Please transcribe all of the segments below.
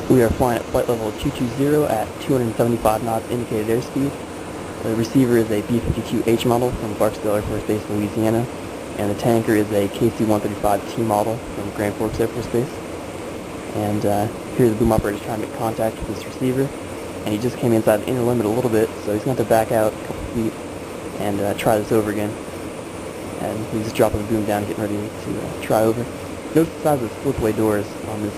We are flying at flight level 220 at 275 knots indicated airspeed. The receiver is a B-52H model from Barksdale Air Force Base, Louisiana, and the tanker is a KC-135T model from Grand Forks Air Force Base. And here the boom operator is trying to make contact with this receiver, and he just came inside the inner limit a little bit, so he's going to have to back out a couple feet and try this over again. And he's just dropping the boom down, getting ready to try over. Notice the size of the slipway doors on this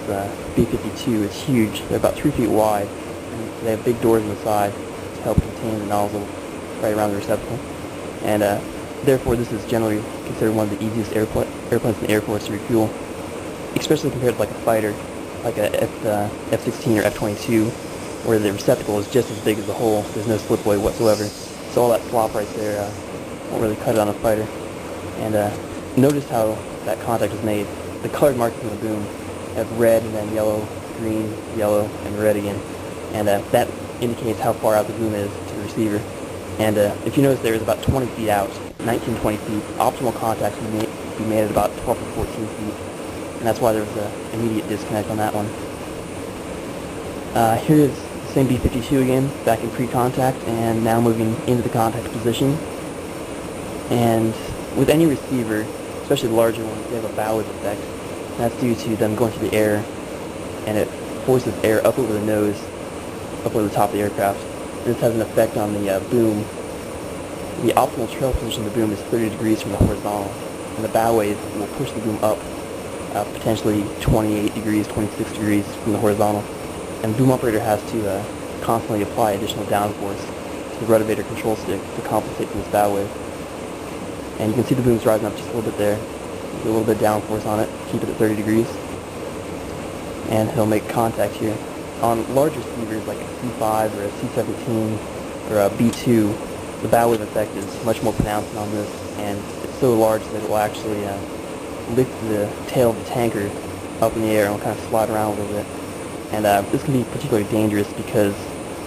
B-52. It's huge. They're about 3 feet wide, and they have big doors on the side to help contain the nozzle right around the receptacle. And therefore, this is generally considered one of the easiest airplanes in the Air Force to refuel, especially compared to like a fighter, like a F-16 or F-22, where the receptacle is just as big as the hole. There's no slipway whatsoever. So all that slop right there won't really cut it on a fighter. And notice how that contact was made. The colored markings on the boom have red and then yellow, green, yellow, and red again. And that indicates how far out the boom is to the receiver. And if you notice, there is about 20 feet out, 19, 20 feet. Optimal contact would be made at about 12 to 14 feet. And that's why there was an immediate disconnect on that one. Here is the same B-52 again, back in pre-contact, and now moving into the contact position. And with any receiver, especially the larger ones, they have a bow wave effect. And that's due to them going through the air, and it forces air up over the nose, up over the top of the aircraft. And this has an effect on the boom. The optimal trail position of the boom is 30 degrees from the horizontal, and the bow wave will push the boom up potentially 28 degrees, 26 degrees from the horizontal. And the boom operator has to constantly apply additional downforce to the ruddervator control stick to compensate for this bow wave. And you can see the boom's rising up just a little bit there. Get a little bit of downforce on it, keep it at 30 degrees. And he'll make contact here. On larger receivers like a C-5 or a C-17 or a B-2, the bow wave effect is much more pronounced than on this, and it's so large that it will actually lift the tail of the tanker up in the air and will kind of slide around a little bit. And this can be particularly dangerous because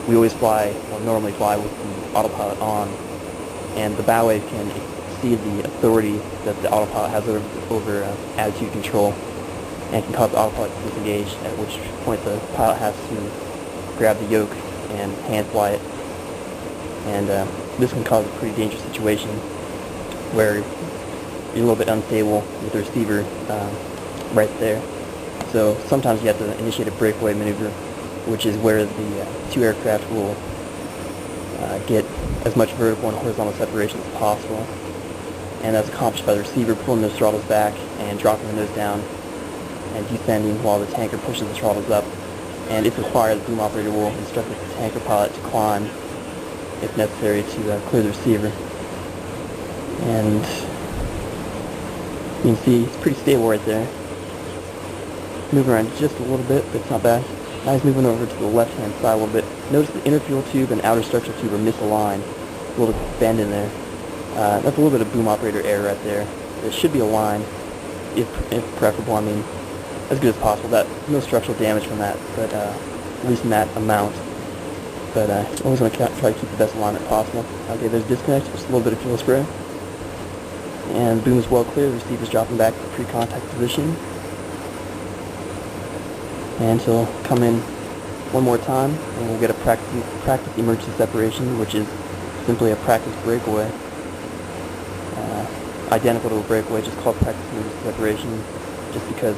we always fly, or normally fly, with the autopilot on, and the bow wave can exceed the authority that the autopilot has over attitude control, and can cause the autopilot to disengage, at which point the pilot has to grab the yoke and hand fly it. And this can cause a pretty dangerous situation where you're a little bit unstable with the receiver right there. So sometimes you have to initiate a breakaway maneuver, which is where the two aircraft will get as much vertical and horizontal separation as possible. And that's accomplished by the receiver pulling those throttles back and dropping the nose down and descending while the tanker pushes the throttles up. And if required, the boom operator will instruct the tanker pilot to climb, if necessary, to clear the receiver. And you can see it's pretty stable right there. Moving around just a little bit, but it's not bad. Now he's moving over to the left-hand side a little bit. Notice the inner fuel tube and outer structural tube are misaligned. A little bend in there. That's a little bit of boom operator error right there. It should be aligned, if preferable. I mean, as good as possible. No structural damage from that, but at least in that amount. But always want to try to keep the best alignment possible. Okay, there's disconnect, just a little bit of fuel spray. And boom is well clear. The receiver's dropping back to the pre-contact position. And he'll come in one more time, and we'll get a practice emergency separation, which is simply a practice breakaway. Identical to a breakaway, just called practice emergency separation, just because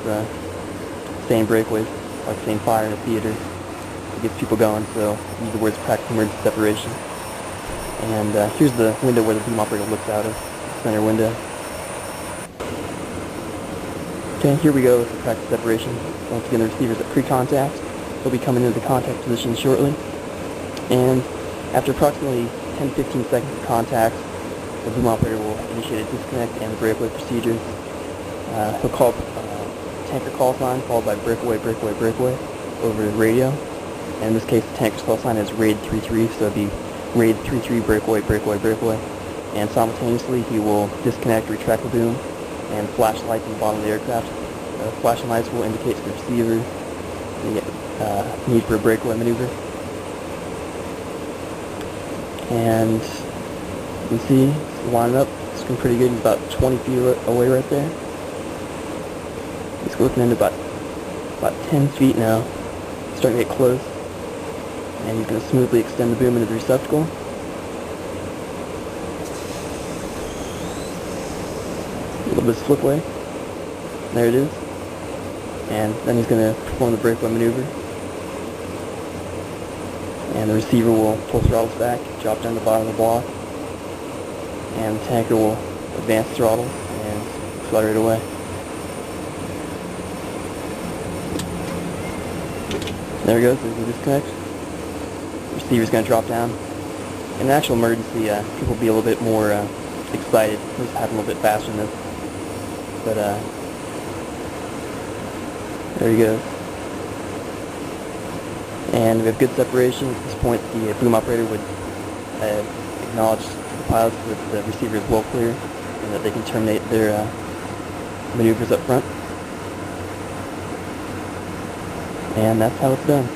same breakaways, like same fire in a theater, it gets people going, so use the words practice emergency separation. And here's the window where the boom operator looks out of, center window. Okay, here we go with the practice separation. Once again, the receiver's at pre-contact. He'll be coming into the contact position shortly. And after approximately 10-15 seconds of contact, the boom operator will initiate a disconnect and the breakaway procedure. He'll call tanker call sign followed by breakaway, breakaway, breakaway over the radio. And in this case, the tanker's call sign is RAID 33, so it'll be RAID 33, breakaway, breakaway, breakaway. And simultaneously, he will disconnect, retract the boom, and flash lights in the bottom of the aircraft. Flashing lights will indicate to the receiver the need for a breakaway maneuver. And you can see it's lining up. It's going pretty good. He's about 20 feet away right there. He's looking into about 10 feet now. He's starting to get close, and he's going to smoothly extend the boom into the receptacle. A little bit of slipway. There it is. And then he's going to perform the breakaway maneuver. And the receiver will pull throttles back, drop down the bottom of the block, and the tanker will advance throttle and accelerate away. There he goes, there's the disconnect. The receiver's going to drop down. In an actual emergency, people will be a little bit more excited. This happen a little bit faster than this. But there he goes. And we have good separation. At this point, the boom operator would acknowledge the pilots that the receiver is well clear and that they can terminate their maneuvers up front. And that's how it's done.